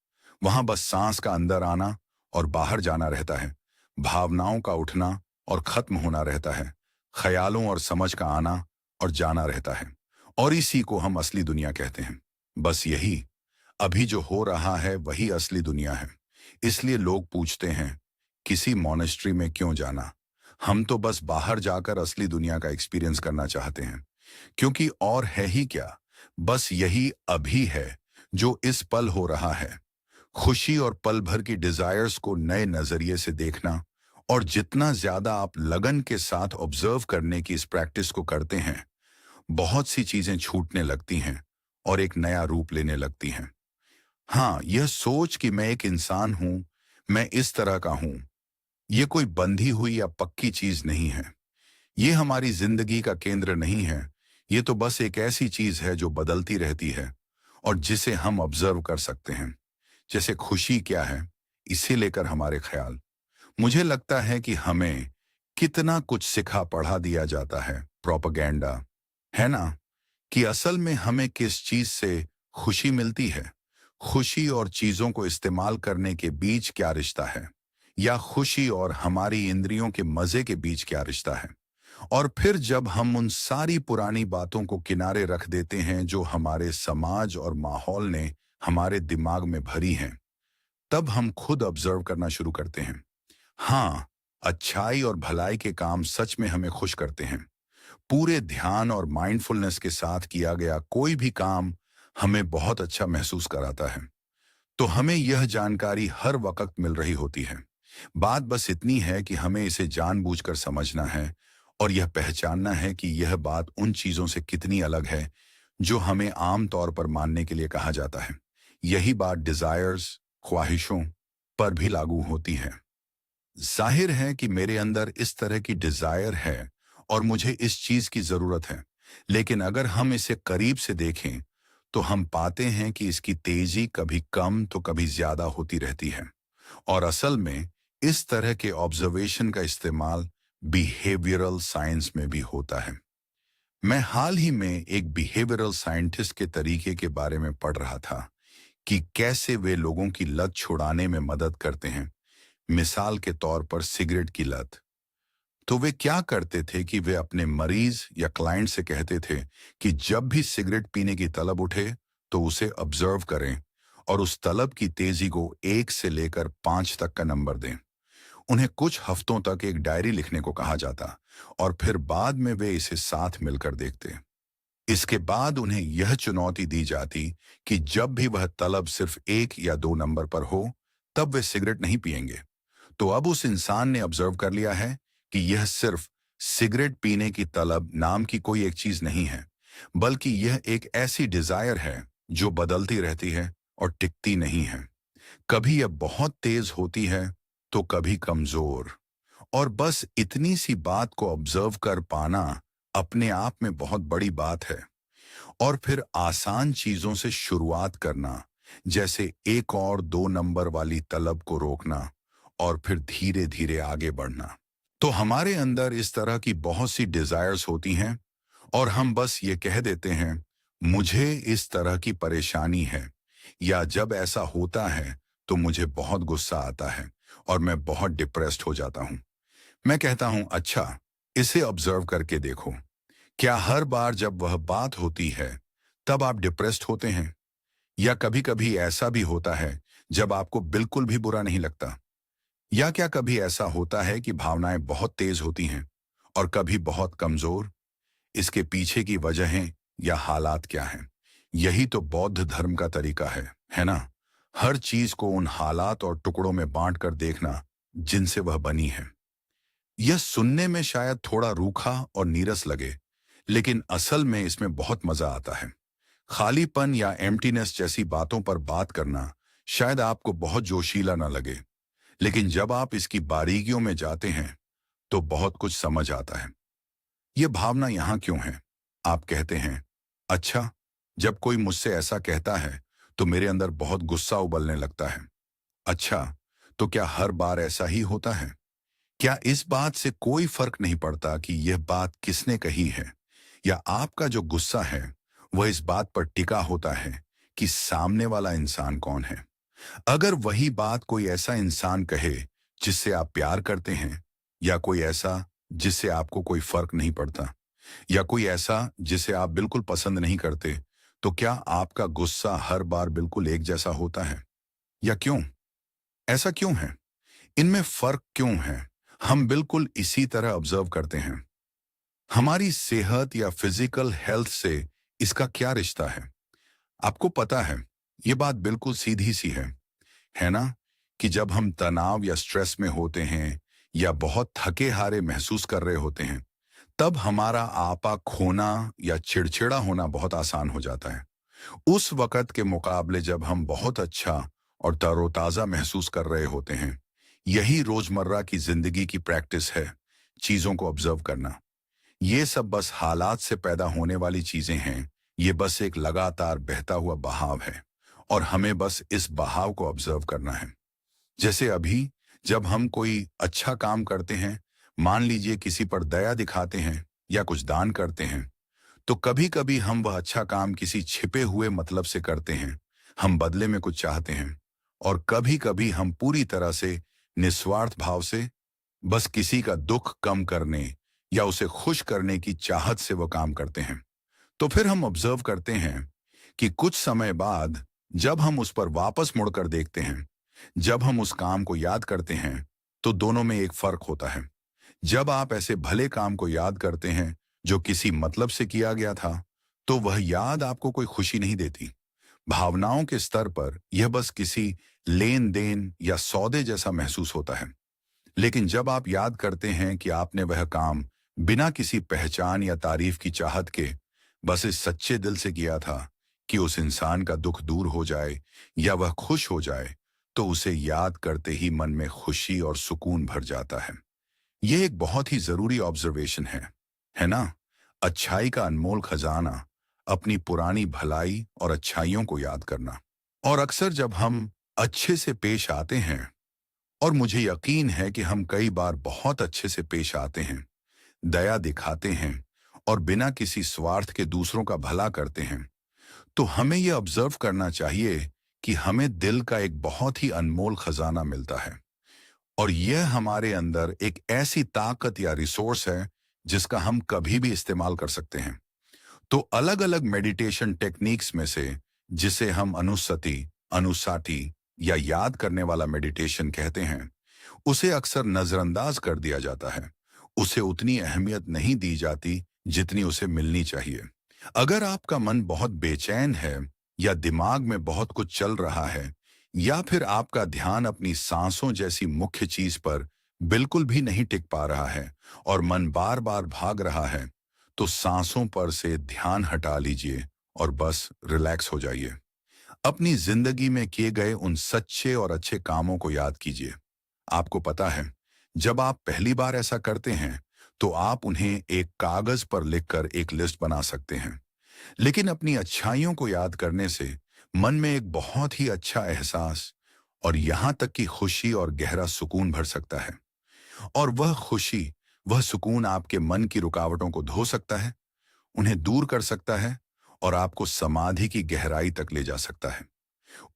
वहां बस सांस का अंदर आना और बाहर जाना रहता है, भावनाओं का उठना और खत्म होना रहता है, ख्यालों और समझ का आना और जाना रहता है। और इसी को हम असली दुनिया कहते हैं। बस यही, अभी जो हो रहा है वही असली दुनिया है। इसलिए लोग पूछते हैं, किसी मॉनेस्ट्री में क्यों जाना? हम तो बस बाहर जाकर असली दुनिया का एक्सपीरियंस करना चाहते हैं। क्योंकि और है ही क्या, बस यही अभी है जो इस पल हो रहा है। खुशी और पल भर की डिजायर्स को नए नजरिए से देखना, और जितना ज्यादा आप लगन के साथ ऑब्जर्व करने की इस प्रैक्टिस को करते हैं, बहुत सी चीजें छूटने लगती हैं और एक नया रूप लेने लगती हैं। हाँ, यह सोच कि मैं एक इंसान हूं, मैं इस तरह का हूं, यह कोई बंधी हुई या पक्की चीज नहीं है। ये हमारी जिंदगी का केंद्र नहीं है। ये तो बस एक ऐसी चीज है जो बदलती रहती है और जिसे हम ऑब्जर्व कर सकते हैं। जैसे खुशी क्या है, इसे लेकर हमारे ख्याल। मुझे लगता है कि हमें कितना कुछ सिखा पढ़ा दिया जाता है, प्रोपेगेंडा, है ना? कि असल में हमें किस चीज से खुशी मिलती है। खुशी और चीजों को इस्तेमाल करने के बीच क्या रिश्ता है, या खुशी और हमारी इंद्रियों के मजे के बीच क्या रिश्ता है। और फिर जब हम उन सारी पुरानी बातों को किनारे रख देते हैं जो हमारे समाज और माहौल ने हमारे दिमाग में भरी हैं, तब हम खुद ऑब्जर्व करना शुरू करते हैं। हाँ, अच्छाई और भलाई के काम सच में हमें खुश करते हैं। पूरे ध्यान और माइंडफुलनेस के साथ किया गया कोई भी काम हमें बहुत अच्छा महसूस कराता है। तो हमें यह जानकारी हर वक्त मिल रही होती है। बात बस इतनी है कि हमें इसे जानबूझकर समझना है और यह पहचानना है कि यह बात उन चीजों से कितनी अलग है जो हमें आम तौर पर मानने के लिए कहा जाता है। यही बात डिजायर्स, ख्वाहिशों पर भी लागू होती है। जाहिर है कि मेरे अंदर इस तरह की डिजायर है और मुझे इस चीज की जरूरत है, लेकिन अगर हम इसे करीब से देखें तो हम पाते हैं कि इसकी तेजी कभी कम तो कभी ज्यादा होती रहती है। और असल में इस तरह के ऑब्जर्वेशन का इस्तेमाल बिहेवियरल साइंस में भी होता है। मैं हाल ही में एक बिहेवियरल साइंटिस्ट के तरीके के बारे में पढ़ रहा था कि कैसे वे लोगों की लत छुड़ाने में मदद करते हैं। मिसाल के तौर पर सिगरेट की लत। तो वे क्या करते थे कि वे अपने मरीज या क्लाइंट से कहते थे कि जब भी सिगरेट पीने की तलब उठे तो उसे ऑब्जर्व करें और उस तलब की तेजी को 1 से लेकर 5 तक का नंबर दें। उन्हें कुछ हफ्तों तक एक डायरी लिखने को कहा जाता और फिर बाद में वे इसे साथ मिलकर देखते। इसके बाद उन्हें यह चुनौती दी जाती कि जब भी वह तलब सिर्फ 1 या 2 नंबर पर हो, तब वे सिगरेट नहीं पिएंगे। तो अब उस इंसान ने ऑब्जर्व कर लिया है कि यह सिर्फ सिगरेट पीने की तलब नाम की कोई एक चीज नहीं है, बल्कि यह एक ऐसी डिजायर है जो बदलती रहती है और टिकती नहीं है। कभी यह बहुत तेज होती है तो कभी कमजोर। और बस इतनी सी बात को ऑब्जर्व कर पाना अपने आप में बहुत बड़ी बात है। और फिर आसान चीजों से शुरुआत करना, जैसे 1 और 2 नंबर वाली तलब को रोकना और फिर धीरे धीरे आगे बढ़ना। तो हमारे अंदर इस तरह की बहुत सी डिजायर्स होती हैं और हम बस ये कह देते हैं, मुझे इस तरह की परेशानी है, या जब ऐसा होता है तो मुझे बहुत गुस्सा आता है और मैं बहुत डिप्रेस्ड हो जाता हूं। मैं कहता हूं, अच्छा, इसे ऑब्जर्व करके देखो। क्या हर बार जब वह बात होती है तब आप डिप्रेस्ड होते हैं? या कभी कभी ऐसा भी होता है जब आपको बिल्कुल भी बुरा नहीं लगता? या क्या कभी ऐसा होता है कि भावनाएं बहुत तेज होती हैं और कभी बहुत कमजोर? इसके पीछे की वजहें या हालात क्या हैं? यही तो बौद्ध धर्म का तरीका है ना? हर चीज को उन हालात और टुकड़ों में बांट कर देखना जिनसे वह बनी है। यह सुनने में शायद थोड़ा रूखा और नीरस लगे, लेकिन असल में इसमें बहुत मजा आता है। खालीपन या एम्प्टीनेस जैसी बातों पर बात करना शायद आपको बहुत जोशीला न लगे, लेकिन जब आप इसकी बारीकियों में जाते हैं तो बहुत कुछ समझ आता है। ये भावना यहाँ क्यों है? आप कहते हैं, अच्छा, जब कोई मुझसे ऐसा कहता है तो मेरे अंदर बहुत गुस्सा उबलने लगता है। अच्छा, तो क्या हर बार ऐसा ही होता है? क्या इस बात से कोई फर्क नहीं पड़ता कि यह बात किसने कही है, या आपका जो गुस्सा है वह इस बात पर टिका होता है कि सामने वाला इंसान कौन है? अगर वही बात कोई ऐसा इंसान कहे जिससे आप प्यार करते हैं, या कोई ऐसा जिससे आपको कोई फर्क नहीं पड़ता, या कोई ऐसा जिसे आप बिल्कुल पसंद नहीं करते, तो क्या आपका गुस्सा हर बार बिल्कुल एक जैसा होता है? या क्यों? ऐसा क्यों है? इनमें फर्क क्यों है? हम बिल्कुल इसी तरह ऑब्जर्व करते हैं। हमारी सेहत या फिजिकल हेल्थ से इसका क्या रिश्ता है? आपको पता है, ये बात बिल्कुल सीधी सी है ना? कि जब हम तनाव या स्ट्रेस में होते हैं या बहुत थके हारे महसूस कर रहे होते हैं, तब हमारा आपा खोना या चिड़चिड़ा होना बहुत आसान हो जाता है। उस वक़्त के मुकाबले जब हम बहुत अच्छा और तरोताज़ा महसूस कर रहे होते हैं। यही रोज़मर्रा की ज़िंदगी की प्रैक्टिस है, चीज़ों को ऑब्ज़र्व करना। ये सब बस हालात से पैदा होने वाली चीज़ें हैं, ये बस एक लगातार बहता हुआ बहाव है और हमें बस इस बहाव को ऑब्ज़र्व करना है। जैसे अभी जब हम कोई अच्छा काम करते हैं, मान लीजिए किसी पर दया दिखाते हैं या कुछ दान करते हैं, तो कभी-कभी हम वह अच्छा काम किसी छिपे हुए मतलब से करते हैं। हम बदले में कुछ चाहते हैं। और कभी-कभी हम पूरी तरह से निस्वार्थ भाव से बस किसी का दुख कम करने या उसे खुश करने की चाहत से वो काम करते हैं। तो फिर हम ऑब्जर्व करते हैं कि कुछ समय बाद जब हम उस पर वापस मुड़कर देखते हैं, जब हम उस काम को याद करते हैं, तो दोनों में एक फर्क होता है। जब आप ऐसे भले काम को याद करते हैं जो किसी मतलब से किया गया था, तो वह याद आपको कोई खुशी नहीं देती। भावनाओं के स्तर पर यह बस किसी लेन देन या सौदे जैसा महसूस होता है। लेकिन जब आप याद करते हैं कि आपने वह काम बिना किसी पहचान या तारीफ की चाहत के बस इस सच्चे दिल से किया था कि उस इंसान का दुख दूर हो जाए या वह खुश हो जाए, तो उसे याद करते ही मन में खुशी और सुकून भर जाता है। यह एक बहुत ही जरूरी ऑब्जर्वेशन है ना? अच्छाई का अनमोल खजाना, अपनी पुरानी भलाई और अच्छाइयों को याद करना। और अक्सर जब हम अच्छे से पेश आते हैं, और मुझे यकीन है कि हम कई बार बहुत अच्छे से पेश आते हैं, दया दिखाते हैं और बिना किसी स्वार्थ के दूसरों का भला करते हैं, तो हमें यह ऑब्जर्व करना चाहिए कि हमें दिल का एक बहुत ही अनमोल खजाना मिलता है। और यह हमारे अंदर एक ऐसी ताकत या रिसोर्स है जिसका हम कभी भी इस्तेमाल कर सकते हैं। तो अलग अलग मेडिटेशन टेक्निक्स में से, जिसे हम अनुस्सति अनुसाटी या याद करने वाला मेडिटेशन कहते हैं, उसे अक्सर नजरअंदाज कर दिया जाता है। उसे उतनी अहमियत नहीं दी जाती जितनी उसे मिलनी चाहिए। अगर आपका मन बहुत बेचैन है या दिमाग में बहुत कुछ चल रहा है या फिर आपका ध्यान अपनी सांसों जैसी मुख्य चीज पर बिल्कुल भी नहीं टिक पा रहा है और मन बार बार भाग रहा है, तो सांसों पर से ध्यान हटा लीजिए और बस रिलैक्स हो जाइए। अपनी जिंदगी में किए गए उन सच्चे और अच्छे कामों को याद कीजिए। आपको पता है, जब आप पहली बार ऐसा करते हैं तो आप उन्हें एक कागज पर लिखकर एक लिस्ट बना सकते हैं। लेकिन अपनी अच्छाइयों को याद करने से मन में एक बहुत ही अच्छा एहसास और यहां तक कि खुशी और गहरा सुकून भर सकता है। और वह खुशी, वह सुकून आपके मन की रुकावटों को धो सकता है, उन्हें दूर कर सकता है और आपको समाधि की गहराई तक ले जा सकता है,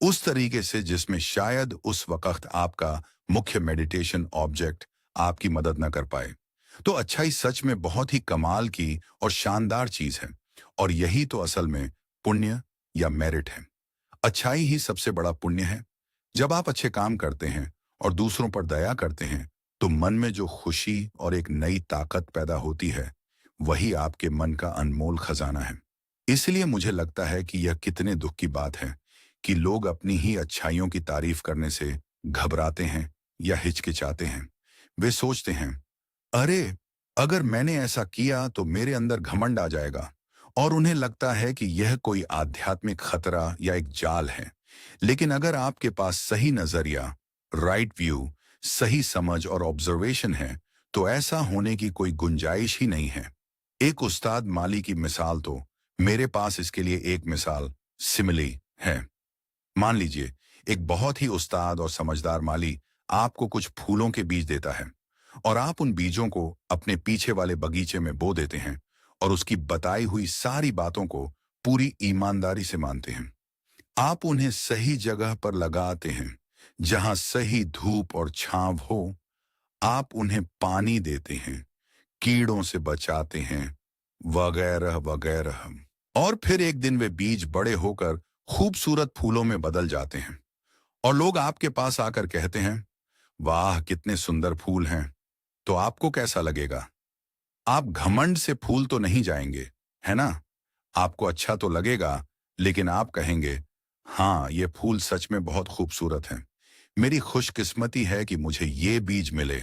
उस तरीके से जिसमें शायद उस वक्त आपका मुख्य मेडिटेशन ऑब्जेक्ट आपकी मदद न कर पाए। तो अच्छाई सच में बहुत ही कमाल की और शानदार चीज है, और यही तो असल में पुण्य या मेरिट है। अच्छाई ही सबसे बड़ा पुण्य है। जब आप अच्छे काम करते हैं और दूसरों पर दया करते हैं, तो मन में जो खुशी और एक नई ताकत पैदा होती है, वही आपके मन का अनमोल खजाना है। इसलिए मुझे लगता है कि यह कितने दुख की बात है कि लोग अपनी ही अच्छाइयों की तारीफ करने से घबराते हैं या हिचकिचाते हैं। वे सोचते हैं, अरे, अगर मैंने ऐसा किया तो मेरे अंदर घमंड आ जाएगा, और उन्हें लगता है कि यह कोई आध्यात्मिक खतरा या एक जाल है। लेकिन अगर आपके पास सही नजरिया, राइट व्यू, सही समझ और ऑब्जर्वेशन है, तो ऐसा होने की कोई गुंजाइश ही नहीं है। एक उस्ताद माली की मिसाल तो मेरे पास इसके लिए एक मिसाल सिमिली है। मान लीजिए, एक बहुत ही उस्ताद और समझदार माली आपको कुछ फूलों के बीज देता है और आप उन बीजों को अपने पीछे वाले बगीचे में बो देते हैं और उसकी बताई हुई सारी बातों को पूरी ईमानदारी से मानते हैं। आप उन्हें सही जगह पर लगाते हैं, जहां सही धूप और छांव हो। आप उन्हें पानी देते हैं, कीड़ों से बचाते हैं, वगैरह वगैरह। और फिर एक दिन वे बीज बड़े होकर खूबसूरत फूलों में बदल जाते हैं और लोग आपके पास आकर कहते हैं, वाह कितने सुंदर फूल हैं। तो आपको कैसा लगेगा? आप घमंड से फूल तो नहीं जाएंगे, है ना? आपको अच्छा तो लगेगा, लेकिन आप कहेंगे, हाँ, ये फूल सच में बहुत खूबसूरत हैं। मेरी खुशकिस्मती है कि मुझे ये बीज मिले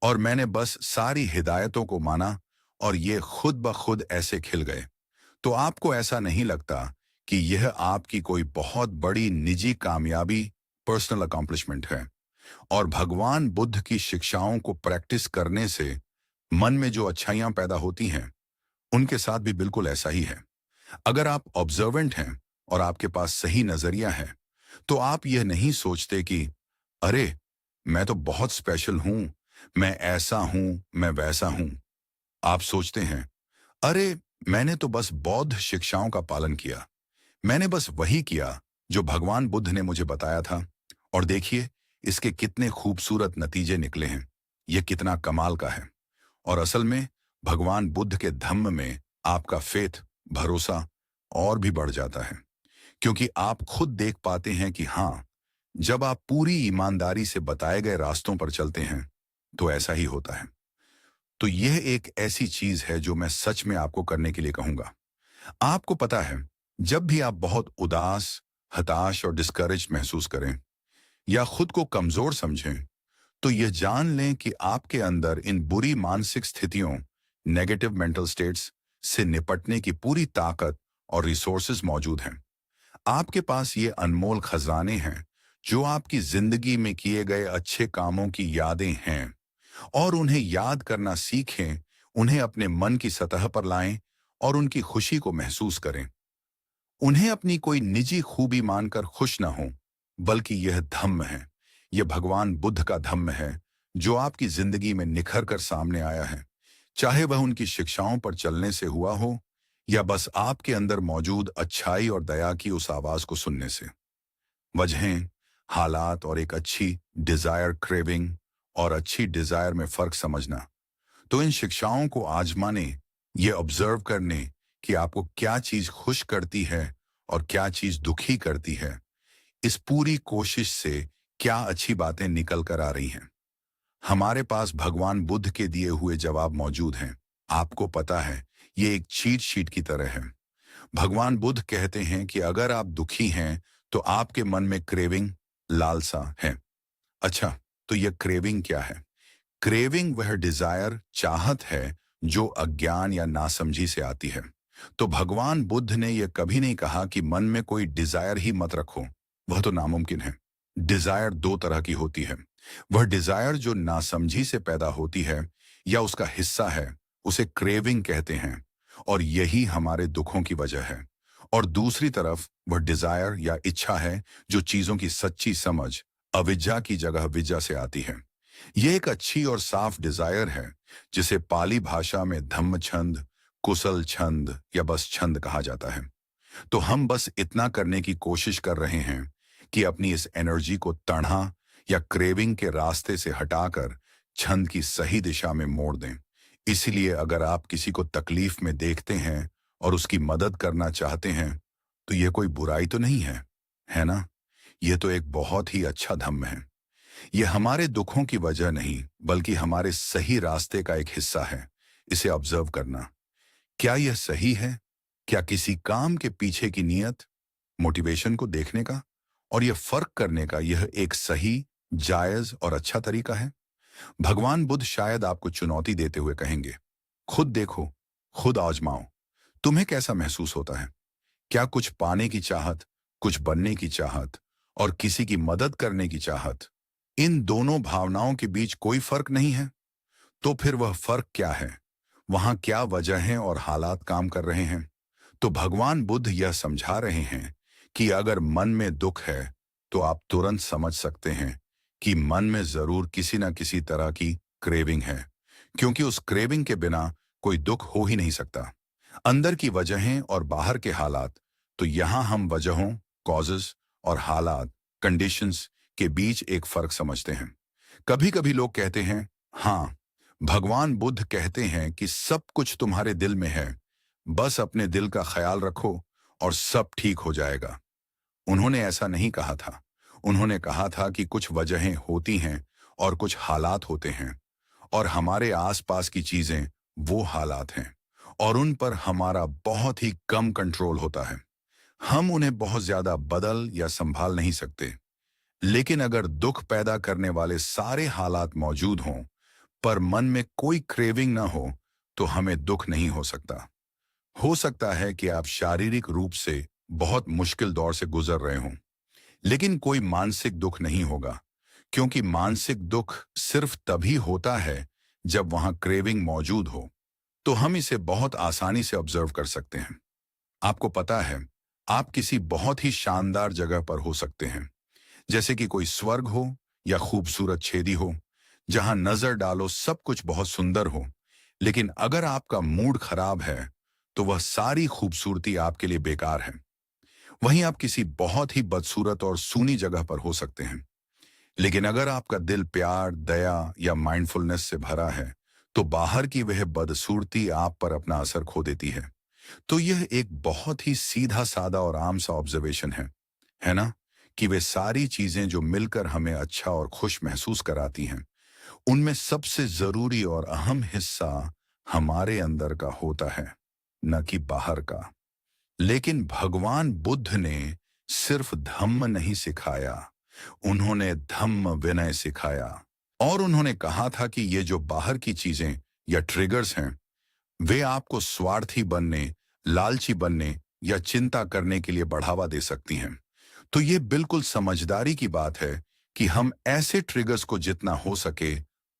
और मैंने बस सारी हिदायतों को माना और ये खुद ब खुद ऐसे खिल गए। तो आपको ऐसा नहीं लगता कि यह आपकी कोई बहुत बड़ी निजी कामयाबी, पर्सनल अकॉम्प्लिशमेंट है? और भगवान बुद्ध की शिक्षाओं को प्रैक्टिस करने से मन में जो अच्छाइयां पैदा होती हैं, उनके साथ भी बिल्कुल ऐसा ही है। अगर आप ऑब्जर्वेंट हैं और आपके पास सही नजरिया है, तो आप यह नहीं सोचते कि अरे, मैं तो बहुत स्पेशल हूं, मैं ऐसा हूं, मैं वैसा हूं। आप सोचते हैं, अरे, मैंने तो बस बौद्ध शिक्षाओं का पालन किया, मैंने बस वही किया जो भगवान बुद्ध ने मुझे बताया था, और देखिए इसके कितने खूबसूरत नतीजे निकले हैं। यह कितना कमाल का है। और असल में भगवान बुद्ध के धम्म में आपका फेथ, भरोसा और भी बढ़ जाता है, क्योंकि आप खुद देख पाते हैं कि हाँ, जब आप पूरी ईमानदारी से बताए गए रास्तों पर चलते हैं, तो ऐसा ही होता है। तो यह एक ऐसी चीज है जो मैं सच में आपको करने के लिए कहूंगा। आपको पता है, जब भी आप बहुत उदास, हताश और डिस्करेज महसूस करें या खुद को कमजोर समझें, तो यह जान लें कि आपके अंदर इन बुरी मानसिक स्थितियों, नेगेटिव मेंटल स्टेट्स से निपटने की पूरी ताकत और रिसोर्सेज मौजूद हैं। आपके पास ये अनमोल खजाने हैं जो आपकी जिंदगी में किए गए अच्छे कामों की यादें हैं, और उन्हें याद करना सीखें, उन्हें अपने मन की सतह पर लाएं और उनकी खुशी को महसूस करें। उन्हें अपनी कोई निजी खूबी मानकर खुश न हों, बल्कि यह धम्म है, यह भगवान बुद्ध का धम्म है जो आपकी जिंदगी में निखर कर सामने आया है। चाहे वह उनकी शिक्षाओं पर चलने से हुआ हो या बस आपके अंदर मौजूद अच्छाई और दया की उस आवाज को सुनने से। वजहें, हालात और एक अच्छी डिजायर क्रेविंग और अच्छी डिजायर में फर्क समझना। तो इन शिक्षाओं को आजमाने, ये ऑब्जर्व करने कि आपको क्या चीज खुश करती है और क्या चीज दुखी करती है, इस पूरी कोशिश से क्या अच्छी बातें निकल कर आ रही हैं? हमारे पास भगवान बुद्ध के दिए हुए जवाब मौजूद हैं। आपको पता है, ये एक चीट शीट की तरह है। भगवान बुद्ध कहते हैं कि अगर आप दुखी हैं, तो आपके मन में क्रेविंग, लालसा है। अच्छा, तो यह क्रेविंग क्या है? क्रेविंग वह डिजायर, चाहत है जो अज्ञान या नासमझी से आती है। तो भगवान बुद्ध ने यह कभी नहीं कहा कि मन में कोई डिजायर ही मत रखो। वह तो नामुमकिन है। डिजायर दो तरह की होती है। वह डिजायर जो नासमझी से पैदा होती है या उसका हिस्सा है, उसे क्रेविंग कहते हैं, और यही हमारे दुखों की वजह है। और दूसरी तरफ वह डिजायर या इच्छा है जो चीजों की सच्ची समझ, अविद्या की जगह विद्या से आती है। ये एक अच्छी और साफ डिजायर है, जिसे पाली भाषा में धम्म छंद, कुशल छंद या बस छंद कहा जाता है। तो हम बस इतना करने की कोशिश कर रहे हैं कि अपनी इस एनर्जी को तणहा या क्रेविंग के रास्ते से हटाकर छंद की सही दिशा में मोड़ दें। इसलिए अगर आप किसी को तकलीफ में देखते हैं और उसकी मदद करना चाहते हैं, तो यह कोई बुराई तो नहीं है ना? यह तो एक बहुत ही अच्छा धम्म है। यह हमारे दुखों की वजह नहीं, बल्कि हमारे सही रास्ते का एक हिस्सा है। इसे ऑब्जर्व करना, क्या यह सही है? क्या किसी काम के पीछे की नीयत, मोटिवेशन को देखने का और यह फर्क करने का यह एक सही, जायज और अच्छा तरीका है? भगवान बुद्ध शायद आपको चुनौती देते हुए कहेंगे, खुद देखो, खुद आजमाओ, तुम्हें कैसा महसूस होता है? क्या कुछ पाने की चाहत, कुछ बनने की चाहत और किसी की मदद करने की चाहत, इन दोनों भावनाओं के बीच कोई फर्क नहीं है? तो फिर वह फर्क क्या है? वहां क्या वजहें और हालात काम कर रहे हैं? तो भगवान बुद्ध यह समझा रहे हैं कि अगर मन में दुख है, तो आप तुरंत समझ सकते हैं कि मन में जरूर किसी न किसी तरह की क्रेविंग है, क्योंकि उस क्रेविंग के बिना कोई दुख हो ही नहीं सकता। अंदर की वजहें और बाहर के हालात, तो यहां हम वजहों, कॉजेस और हालात, कंडीशंस के बीच एक फर्क समझते हैं। कभी कभी लोग कहते हैं, हाँ, भगवान बुद्ध कहते हैं कि सब कुछ तुम्हारे दिल में है, बस अपने दिल का ख्याल रखो और सब ठीक हो जाएगा। उन्होंने ऐसा नहीं कहा था। उन्होंने कहा था कि कुछ वजहें होती हैं और कुछ हालात होते हैं, और हमारे आसपास की चीजें वो हालात हैं, और उन पर हमारा बहुत ही कम कंट्रोल होता है। हम उन्हें बहुत ज्यादा बदल या संभाल नहीं सकते। लेकिन अगर दुख पैदा करने वाले सारे हालात मौजूद हों, पर मन में कोई क्रेविंग ना हो, तो हमें दुख नहीं हो सकता। हो सकता है कि आप शारीरिक रूप से बहुत मुश्किल दौर से गुजर रहे हों, लेकिन कोई मानसिक दुख नहीं होगा, क्योंकि मानसिक दुख सिर्फ तभी होता है जब वहां क्रेविंग मौजूद हो। तो हम इसे बहुत आसानी से ऑब्जर्व कर सकते हैं। आपको पता है, आप किसी बहुत ही शानदार जगह पर हो सकते हैं, जैसे कि कोई स्वर्ग हो या खूबसूरत छेदी हो, जहां नजर डालो सब कुछ बहुत सुंदर हो। लेकिन अगर आपका मूड खराब है, तो वह सारी खूबसूरती आपके लिए बेकार है। वहीं आप किसी बहुत ही बदसूरत और सूनी जगह पर हो सकते हैं, लेकिन अगर आपका दिल प्यार, दया या माइंडफुलनेस से भरा है, तो बाहर की वह बदसूरती आप पर अपना असर खो देती है। तो यह एक बहुत ही सीधा साधा और आम सा ऑब्जर्वेशन है ना? कि वे सारी चीजें जो मिलकर हमें अच्छा और खुश महसूस कराती हैं, उनमें सबसे जरूरी और अहम हिस्सा हमारे अंदर का होता है, न कि बाहर का। लेकिन भगवान बुद्ध ने सिर्फ धम्म नहीं सिखाया, उन्होंने धम्म विनय सिखाया। और उन्होंने कहा था कि ये जो बाहर की चीजें या ट्रिगर्स हैं, वे आपको स्वार्थी बनने, लालची बनने या चिंता करने के लिए बढ़ावा दे सकती हैं। तो ये बिल्कुल समझदारी की बात है कि हम ऐसे ट्रिगर्स को जितना हो सके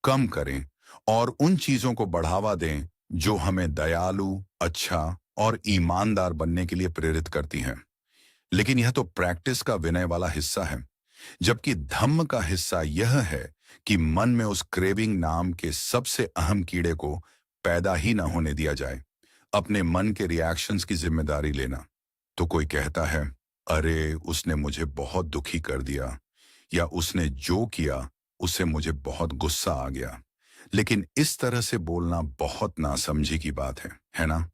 कम करें और उन चीजों को बढ़ावा दें जो हमें दयालु, अच्छा और ईमानदार बनने के लिए प्रेरित करती हैं। लेकिन यह तो प्रैक्टिस का विनय वाला हिस्सा है, जबकि धम्म का हिस्सा यह है कि मन में उस क्रेविंग नाम के सबसे अहम कीड़े को पैदा ही ना होने दिया जाए। अपने मन के रिएक्शंस की जिम्मेदारी लेना। तो कोई कहता है, अरे उसने मुझे बहुत दुखी कर दिया, या उसने जो किया उससे मुझे बहुत गुस्सा आ गया। लेकिन इस तरह से बोलना बहुत नासमझी की बात है ना?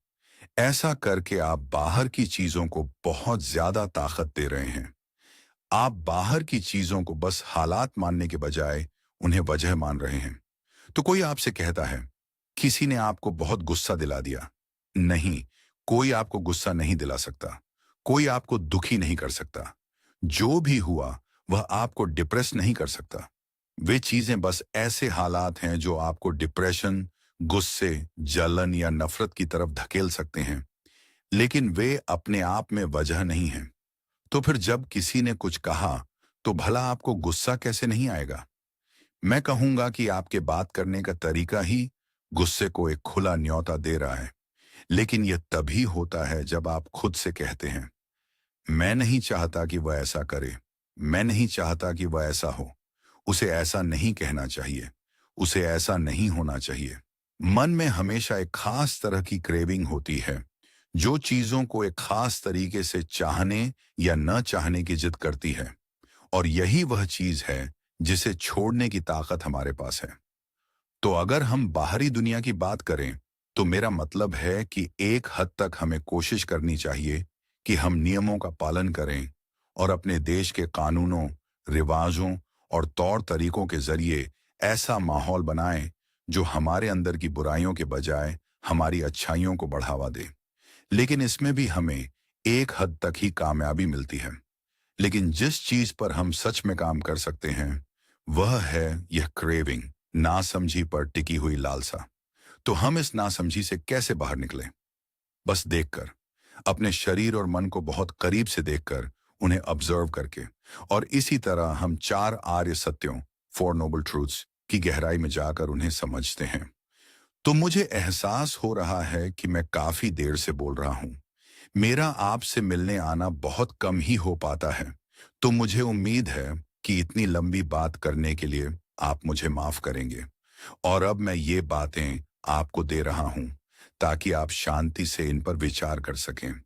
ऐसा करके आप बाहर की चीजों को बहुत ज्यादा ताकत दे रहे हैं। आप बाहर की चीजों को बस हालात मानने के बजाय उन्हें वजह मान रहे हैं। तो कोई आपसे कहता है, किसी ने आपको बहुत गुस्सा दिला दिया। नहीं, कोई आपको गुस्सा नहीं दिला सकता। कोई आपको दुखी नहीं कर सकता। जो भी हुआ, वह आपको डिप्रेस नहीं कर सकता। वे चीजें बस ऐसे हालात हैं जो आपको डिप्रेशन, गुस्से, जलन या नफरत की तरफ धकेल सकते हैं, लेकिन वे अपने आप में वजह नहीं हैं। तो फिर जब किसी ने कुछ कहा, तो भला आपको गुस्सा कैसे नहीं आएगा? मैं कहूंगा कि आपके बात करने का तरीका ही गुस्से को एक खुला न्योता दे रहा है। लेकिन यह तभी होता है जब आप खुद से कहते हैं, मैं नहीं चाहता कि वह ऐसा करे। मैं नहीं चाहता कि वह ऐसा हो। उसे ऐसा नहीं कहना चाहिए। उसे ऐसा नहीं होना चाहिए। मन में हमेशा एक खास तरह की क्रेविंग होती है, जो चीजों को एक खास तरीके से चाहने या न चाहने की जिद करती है। और यही वह चीज है जिसे छोड़ने की ताकत हमारे पास है। तो अगर हम बाहरी दुनिया की बात करें, तो मेरा मतलब है कि एक हद तक हमें कोशिश करनी चाहिए कि हम नियमों का पालन करें और अपने देश के कानूनों, रिवाजों और तौर तरीकों के जरिए ऐसा माहौल बनाएं जो हमारे अंदर की बुराइयों के बजाय हमारी अच्छाइयों को बढ़ावा दे। लेकिन इसमें भी हमें एक हद तक ही कामयाबी मिलती है। लेकिन जिस चीज पर हम सच में काम कर सकते हैं, वह है यह क्रेविंग, नासमझी पर टिकी हुई लालसा। तो हम इस नासमझी से कैसे बाहर निकलें? बस देखकर, अपने शरीर और मन को बहुत करीब से देखकर, उन्हें ऑब्जर्व करके। और इसी तरह हम 4 आर्य सत्यों, 4 नोबल ट्रूथ्स की गहराई में जाकर उन्हें समझते हैं। तो मुझे एहसास हो रहा है कि मैं काफी देर से बोल रहा हूं। मेरा आपसे मिलने आना बहुत कम ही हो पाता है। तो मुझे उम्मीद है कि इतनी लंबी बात करने के लिए आप मुझे माफ करेंगे। और अब मैं ये बातें आपको दे रहा हूं ताकि आप शांति से इन पर विचार कर सकें।